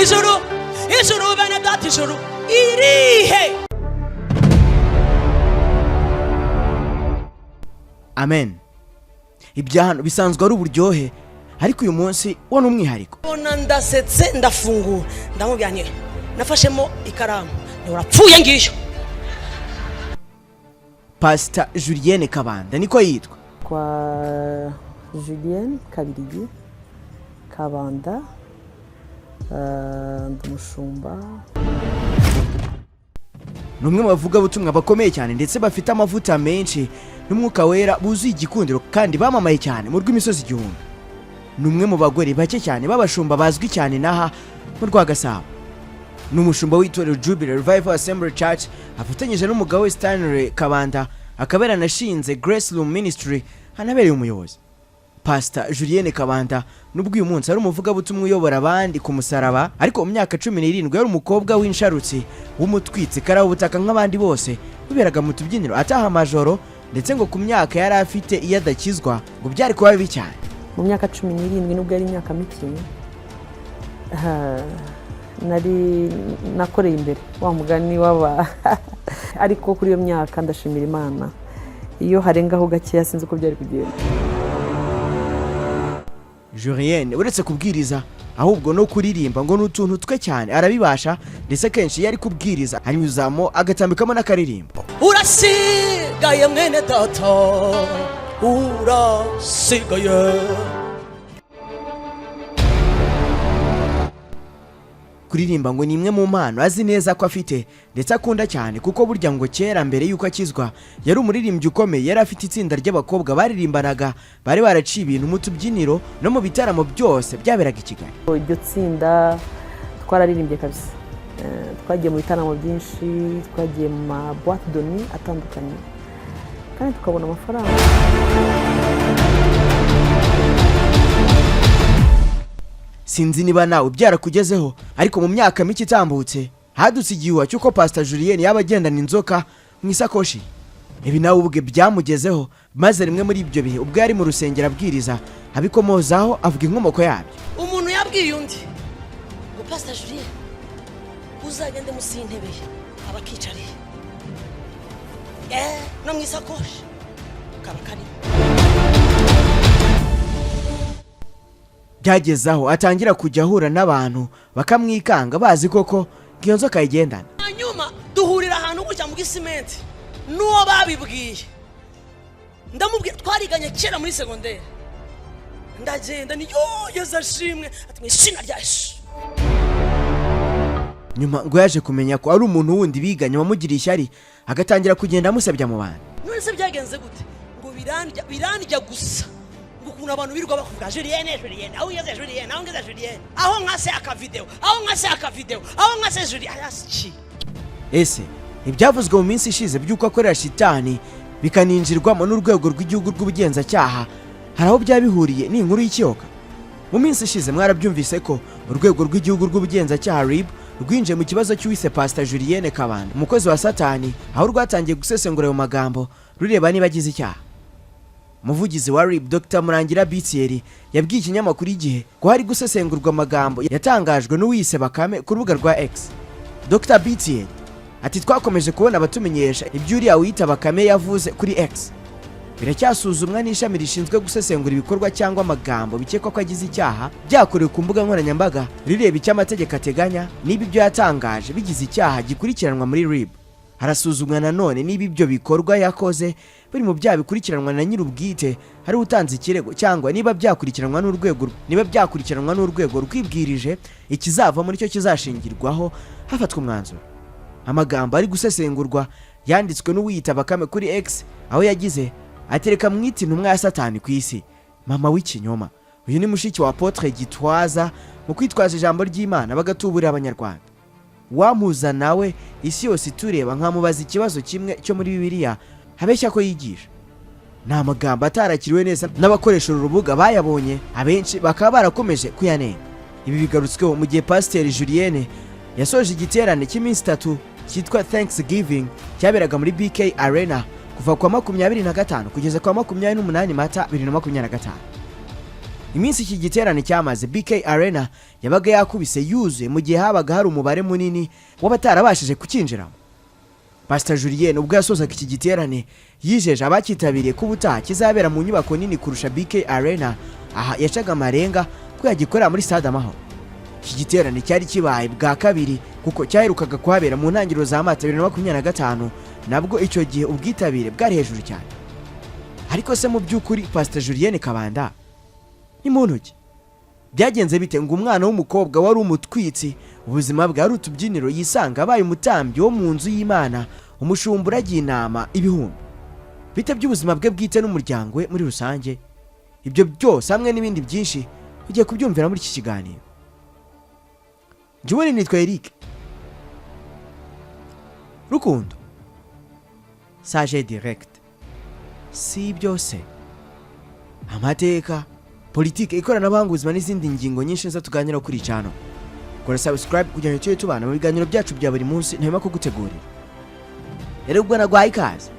ijuru bene data ijuru irihe. Amen. Ibya hano bisanzwe ari uburyohe, ariko uyu munsi wo n'umwihariko. Bona ndasetse ndafungura ndamubwira nti nafashemo ikaramu urapfuye ngiyo. Pastor Julienne Kabanda niko yitwa. Kwa Julienne Kabanda ndumushumba. Numwe mu bavuga butumwa bakomeye cyane ndetse bafite amavuta menshi n'umwuka wera buzuye igikundiro kandi bamamaye cyane mu rw'imisozi igihumbi. Numwe mu bagore bake cyane babashumba bazwi cyane naha mu Rwagasabo. Numushumba w'itorero Jubilee Revival Assembly Church afatanyije n'umugabo we Stanley Kabanda akabera nashinze Grace Room Ministry hanabereye umuyobozi. Pastor Julienne Kabanda nubwo uyu munsi ari umuvuga butumwa uyobora abandi ku musaraba, ariko mu myaka 17 yari umukobwa w'insharutsi w'umutwitsi karaho ubutaka nk'abandi bose biberaga mu tubyiniro ataha amajoro, ndetse ngo ku myaka yari afite iyo adakizwa ngo byari kuba bibi cyane. Mu myaka 17 nubwo yari imyaka mike nari nakoreye imbere wa mugani waba ariko kuri iyo myaka ndashimira Imana iyo harengaho gake sinzi uko byari kugenda. Julienne uretse kubwiriza ahubwo no kuririmba ngo n'utuntu twe cyane arabibasha, ndetse kenshi yari kubwiriza anyuzamo agatambikamo n'akaririmbo. Urasigaye mwene data urasigaye. Kuririmba ngo ni imwe mu mpano azi neza ko afite ndetse akunda cyane, kuko burya ngo kera mbere yuko akizwa yari umuririmbyi ukomeye. Yari afite itsinda ry'abakobwa baririmbanaga, bari baraciye ibintu mu tubyiniro no mu bitaramo byose byaberaga i Kigali. Iryo tsinda twararirimbye kabisa, twagiye mu bitaramo byinshi, twagiye mu ma boîte de nuit atandukanye kandi tukabona amafaranga. Sinzi niba nawe byarakugezeho, ariko mu myaka mike itambutse hadutse igihuha cyuko Pastor Julienne yaba agendana inzoka mu isakoshi. Ibi nawe ubwe byamugezeho, maze rimwe muri ibyo bihe ubwo yari mu rusengero abwiriza abikomozaho avuga inkomoko yabyo. Umuntu yabwiye undi ngo Pastor Julienne uzagende musi y'intebe abakicariye no mu isakoshi kaba kari. Byagezaho atangira kujya ahura n'abantu bakamwikanga bazi koko iyo nzoka yigendana. Hanyuma duhurira ahantu gutya mu gisimenti n'uwo babibwiye, ndamubwira twariganye kera muri secondaire, ndagenda ni Yesu ashimwe ati mwishina rya Yesu. Nyuma ngo yaje kumenya ko ari umuntu wundi biganye wamugiriye ishyari, agatangira kugenda amusebya mu bantu. None se byagenze gute? Ngo birandya gusa kuna abantu birirwa bakuvuga Julienne aho ngeze Julienne aho nkase akavideo aho nkase Julienne asiki. Ese ibyavuzwe mu minsi ishize byuko akorera shitani bikaninjirwamo n'urwego rw'igihugu rw'ubugenzacyaha hari aho byabihuriye n'inkuru y'ikiyoka. Mu minsi ishize mwarabyumvise ko urwego rw'igihugu rw'ubugenzacyaha RIB rwinje mu kibazo cy'uwise Pastor Julienne Kabanda umukozi wa Satani, aho rwatangiye gusesengura ayo magambo rureba niba agize icyaha. Umuvugizi wa RIB Dr. Murangira Bitieri yabwiye ikinyamakuru igihe ko hari gusesengurwa amagambo yatangajwe n'uwise Bakame ku rubuga rwa X. Dr. Bitieri ati twakomeje kubona abatumenyesha iby'uriya wita Bakame yavuze kuri X. Biracyasuzumwa n'ishami rishinzwe gusesengura ibikorwa cyangwa amagambo bikekwa ko agize icyaha byakorewe ku mbuga nkoranyambaga rireba icyo amategeko ateganya niba ibyo yatangaje bigize icyaha gikurikiranwa muri RIB. Harasuzumwa nanone niba ibyo bikorwa yakoze biri mu byaha bikurikiranwa na nyir'ubwite hari utanze ikirego, cyangwa niba byakurikiranwa n'urwego rwibwirije ikizava muri cyo kizashingirwaho hafatwa umwanzuro. Amagambo ari gusesengurwa yanditswe n'uwiyita Bakame kuri X, aho yagize atereka mwita intumwa ya Satani ku isi, mama w'ikinyoma. Uyu ni mushiki wa Apotre Gitwaza mu kwitwaza ijambo ry'Imana bagatuburira abanyarwanda. Wamuza nawe isi yose itureba nkamubaza ikibazo kimwe cyo muri Bibiliya habeshya ko yigisha. Nta magambo atarakiriwe neza n'abakoresha urubuga bayabonye, abenshi bakaba barakomeje kuyanenga. Ibi bigarutsweho mu gihe Pastor Julienne yasoje igiterane cy'iminsi 3 cyitwa Thanksgiving cyaberaga muri BK Arena kuva kwa 25 kugeza kwa 28 Mata 2025. iminsi iki giterane cyamaze BK Arena yabaga yakubise yuzuye mu gihe habaga hari umubare munini w'abatarabashije kukinjiramo. Pastor Julienne ubwo yasozaga iki giterane yijeje abakitabiriye ko ubutaha kizabera mu nyubako nini kurusha BK Arena, aha yacaga amarenga ko yagikorera muri Stade Amahoro. Iki giterane cyari kibaye bwa kabiri kuko cyaherukaga kuhabera mu ntangiriro za Mata 2025, nabwo icyo gihe ubwitabire bwari hejuru cyane. Ariko se mu by'ukuri Pastor Julienne Kabanda ni muntu ki? Byagenze bite ngo umwana w'umukobwa wari umutwitsi ubuzima bwa ari utubyiniro yisanga abaye umutambyi wo mu nzu y'Imana, umushumba uragiye inama ibihumbi? Bite by'ubuzima bwe bwite n'umuryango we muri rusange? Ibyo byose hamwe n'ibindi byinshi ugiye kubyumvira muri iki kiganiro. Julienne nitwa Eric. Rukundo Sage direct. Si byose. Amateka, politike, ikoranabuhanga, ubuzima n'izindi ngingo nyinshi nza tuganira kuri channel. Kora subscribe kugira ngo tujye tubana mu biganiro byacu bya buri munsi ntema ko gutegurira. Rero ubwo nagwaye ikaze.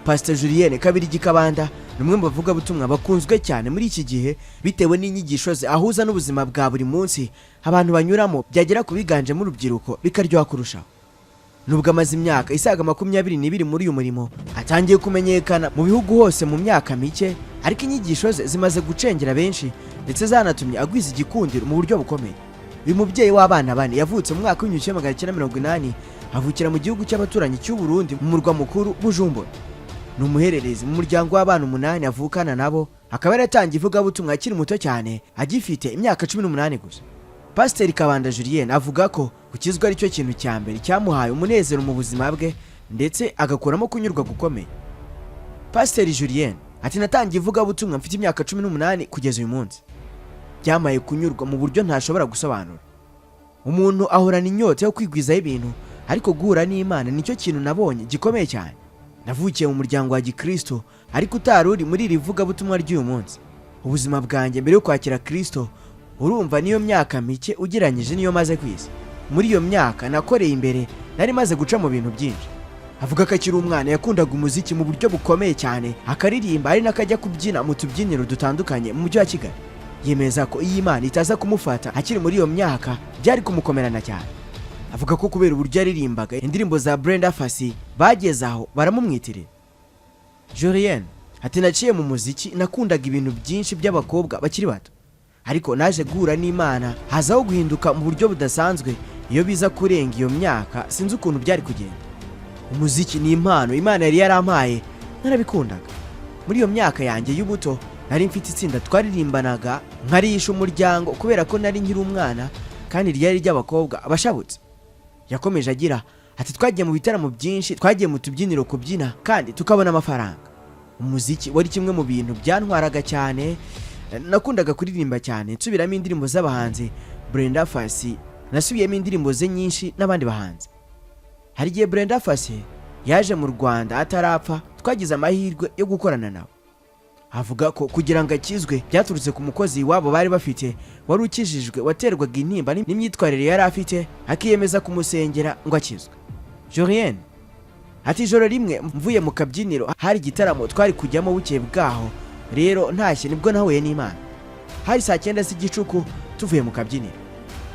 Pastor Julienne Kabanda numwe mu bavuga butumwa bakunzwe cyane muri iki gihe bitewe n'inyigisho ze ahuza n'ubuzima bwa buri munsi abantu banyuramo byagera kubiganje mu rubyiruko bikaryoha kurushaho. Nubwo amaze imyaka isaga 22 muri uyu murimo, atangiye kumenyekana mu bihugu hose mu myaka mike, ariko inyigisho ze zimaze gucengera benshi ndetse zanatumye agwiza igikundiro mu buryo bukomeye. Uyu mubyeyi w'abana bane yavutse mu mwaka w'1980, avukira mu gihugu cy'abaturanyi cy'u Burundi mu murwa mukuru Bujumbura. Ni umuhererezi mu muryango w'abana 8 avukana nabo, akaba yaratangiye ivugabutumwa akiri muto cyane agifite imyaka 18 gusa. Pastor Kabanda Julienne avuga ko gukizwa ari cyo kintu cya mbere cyamuhaye umunezero mu buzima bwe ndetse agakuramo kunyurwa gukomeye. Pastor Julienne ati natangiye ivugabutumwa mfite imyaka 18 kugeza uyu munsi. Byamaye kunyurwa mu buryo ntashobora gusobanura. Umuntu ahorana inyota yo kwigwizaho ibintu, ariko guhura n'Imana nicyo kintu nabonye gikomeye cyane. Navukiye mu muryango wa Gikristo ariko utaruri muri iri vugabutumwa ry'uyu munsi. Ubuzima bwanjye mbere yo kwakira Kristo urumva niyo myaka mike ugereranyije niyo maze kwisi. Muri iyo myaka nakoreye imbere nari maze guca mu bintu byinshi. Avuga ko akiri umwana yakundaga umuziki mu buryo bukomeye cyane, akaririmba ari nakajya kubyina mu tubyiniro dutandukanye mu mujyi wa Kigali. Yemeza ko iyi Imana itaza kumufata akiri muri iyo myaka byari kumukomerana cyane. Avuga ko kubera uburyo yaririmbaga indirimbo za Brenda Fassie bagezaho baramumwitirira. Julienne ati naciye mu muziki nakundaga ibintu byinshi by'abakobwa bakiri bato, ariko naje guhura n'Imana hazaho guhinduka mu buryo budasanzwe. Iyo biza kurenga iyo myaka sinzi ukuntu byari kugenda. Umuziki ni impano Imana yari yarampaye, narabikundaga. Muri iyo myaka yanjye y'ubuto nari mfite itsinda twaririmbanaga nkarisha umuryango kubera ko nari nkiri umwana kandi ryari ry'abakobwa bashabutse. Yakomeje agira ati twagiye mu bitaramo byinshi, twagiye mu tubyiniro kubyina kandi tukabona amafaranga. Umuziki wari kimwe mu bintu byantwaraga cyane. Nakundaga kuririmba cyane nsubiramo indirimbo z'abahanzi Brenda Fassie, nasubiyemo indirimbo ze nyinshi n'abandi bahanzi. Hari igihe Brenda Fassie yaje mu Rwanda atarapfa, twagize amahirwe yo gukorana nawe. Avuga ko kugira ngo akizwe byaturutse ku mukozi wabo bari bafite wari ukijijwe waterwaga intimba n'imyitwarire yari afite, akiyemeza kumusengera ngo akizwe. Julienne ati ijoro rimwe mvuye mu kabyiniro hari igitaramo twari kujyamo bukeye bwaho, rero ntashye nibwo nahuye n'Imana. Hari saa 9 z'igicuku tuvuye mu kabyiniro.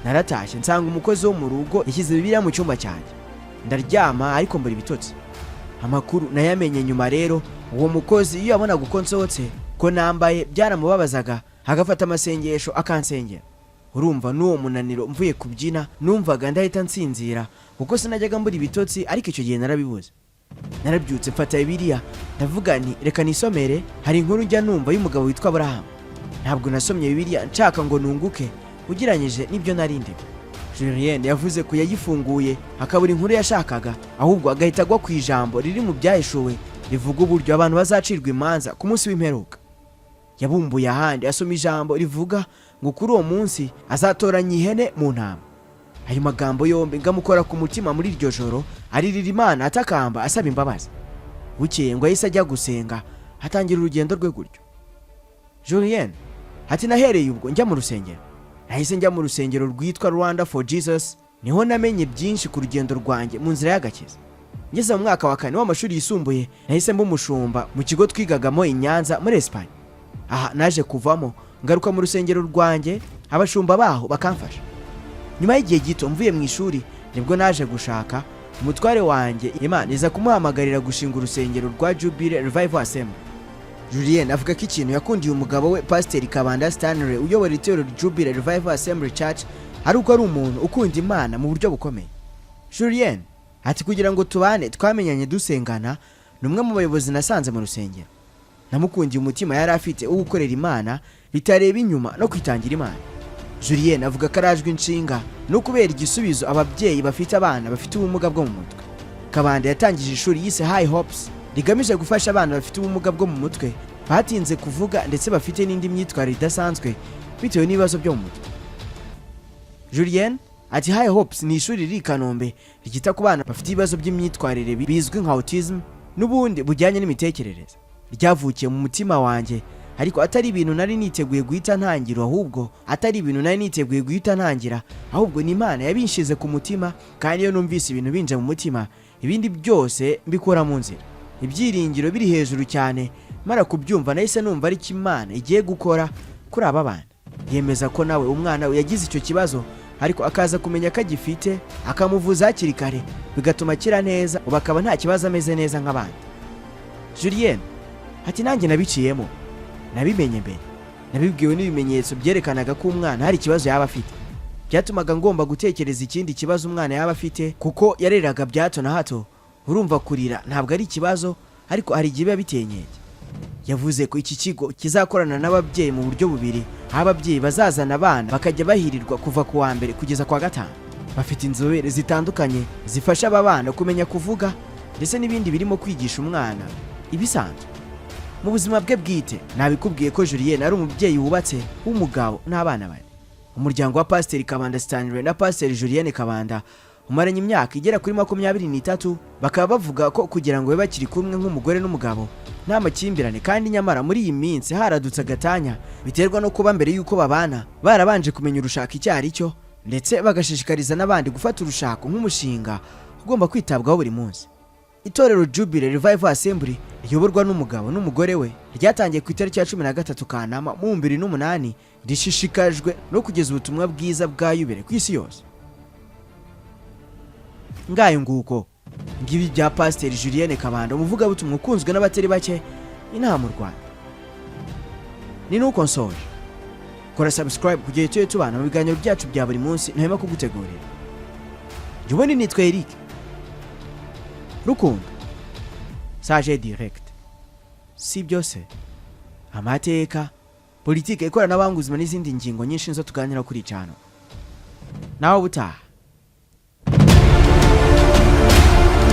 Naratashye nsanga umukozi wo mu rugo yashyize Bibiliya mu cyumba cyanjye. Ndaryama ariko mbura ibitotsi. Amakuru nayamenye nyuma rero, uwo mukozi iyo yabonaga uko nsohotse ko nambaye byaramubabazaga, agafata amasengesho akansengera. Urumva n'uwo munaniro mvuye kubyina numvaga ndahita nsinzira kuko sinajyaga mbura ibitotsi, ariko icyo gihe narabibuze. Narabyutse mfata Bibiliya ndavuga nti reka nisomere, hari inkuru njya numva y'umugabo witwa Abraham. Ntabwo nasomye Bibiliya nshaka ngo nunguke ugiranyije n'ibyo narindi. Julienne yavuze ko yayifunguye akabura inkuru yashakaga, ahubwo agahita agwa ku ijambo riri mu byahishuwe rivuga uburyo abantu bazacirwa imanza ku munsi w'imperuka. Yabumbuye ahandi asoma ijambo rivuga ngo kuri uwo munsi azatoranya ihene mu ntama. Ayo magambo yombi ngamukora ku mutima muri iryo joro, aririra Imana atakamba asaba imbabazi. Bukeye ngo yahise ajya gusenga, atangira urugendo rwe gutyo. Julienne ati nahereye ubwo njya mu rusengero. Nahise njya mu rusengero rwitwa Rwanda for Jesus, niho namenye byinshi ku rugendo rwanjye mu nzira y'agakiza. ngeze mu mwaka wa 4 w'amashuri yisumbuye nahise mba umushumba mu kigo twigagamo i Nyanza muri Espagne. Aha naje kuvamo ngaruka mu rusengero rwanjye, abashumba baho bakamfasha. Nyuma y'igihe gito mvuye mu ishuri nibwo naje gushaka umutware wanjye Imana iza kumuhamagarira gushinga urusengero rwa Jubilee Revival Assembly. Julienne avuga ko ikintu yakundiye umugabo we Pastor Kabanda Stanley uyobora itorero Jubilee Revival Assembly Church ari uko ari umuntu ukunda Imana mu buryo bukomeye. Julienne ati kugira ngo tubane twamenyanye dusengana numwe mu bayobozi nasanze mu rusengero. Namukundiye umutima yari afite wo gukorera Imana bitareba inyuma no kwitangira Imana. Julienne avuga ko arajwe inshinga no kubera igisubizo ababyeyi bafite abana bafite ubumuga bwo mu mutwe. Kabanda yatangije ishuri yise High Hopes rigamije gufasha abana bafite ubumuga bwo mu mutwe batinze kuvuga ndetse bafite n'indi myitwarire idasanzwe bitewe n'ibibazo byo mu mutwe. Julienne ati High Hopes ni ishuri riri Kanombe rigita ku bana bafite ibibazo by'imyitwarire bizwi nka autism n'ubundi bujyanye n'imitekerereze. Ryavukiye mu mutima wanjye ariko atari ibintu nari niteguye guhita ntangira, ahubwo ni Imana yabinshize ku mutima, kandi iyo numvise ibintu binje mu mutima ibindi byose mbikora mu nzira. Ibyiringiro biri hejuru cyane, mara kubyumva nahise numva ari Imana igiye gukora kuri aba bana. Yemeza ko nawe umwana we yagize icyo kibazo ariko akaza kumenya ko agifite akamuvuza hakiri kare bigatuma akira neza, bakaba nta kibazo ameze neza nk'abandi. Julienne ati nanjye nabiciyemo, nabimenye mbere, nabibwiwe n'ibimenyetso byerekanaga ko umwana hari ikibazo yaba afite. Byatumaga ngomba gutekereza ikindi kibazo umwana yaba afite kuko yareraga bya hato na hato. Urumva kurira ntabwo ari ikibazo ariko hari igihe biba bitenyenge. Yavuze ko iki kigo kizakorana n'ababyeyi mu buryo bubiri, ababyeyi bazazana abana bakajya bahirirwa kuva ku wa mbere kugeza kwa gatanu. Bafite inzobere zitandukanye zifasha aba bana kumenya kuvuga ndetse n'ibindi birimo kwigisha umwana ibisanzwe. Mu buzima bwe bwite nabikubwiye ko Julienne ari umubyeyi wubatse w'umugabo n'abana bane. Umuryango wa Pastor Kabanda Stanley na Pastor Julienne Kabanda umaranye imyaka igera kuri 23, bakaba bavuga ko kugira ngo bakiri kumwe nk'umugore n'umugabo nta makimbirane, kandi nyamara muri iyi minsi haradutse agatanya biterwa no kuba mbere yuko babana barabanje kumenya urushaka icyari cyo, ndetse bagashishikariza n'abandi gufata urushako nk'umushinga ugomba kwitabwaho buri munsi. Itorero Jubilee Revival Assembly riyoborwa n'umugabo n'umugore we ryatangiye ku itariki ya 13 Kanama mu 2008, rishishikajwe no kugeza ubutumwa bwiza bwa Yubile ku isi yose. Ngayo nguko ngibi bya Pastor Julienne Kabanda, umuvuga butumwa ukunzwe n'abatari bake inaha mu Rwanda. Ni nuko nsoje. Kora subscribe kugiye tubana mu biganiro byacu bya buri munsi ntahema kugutegurira. Jubone nitwe Eric Rukundo Sage Direct. Si byose amateka, politike, ikoranabuhanga, ubuzima n'izindi ngingo nyinshi nzo tuganira kuri cyano. Nawe butaha.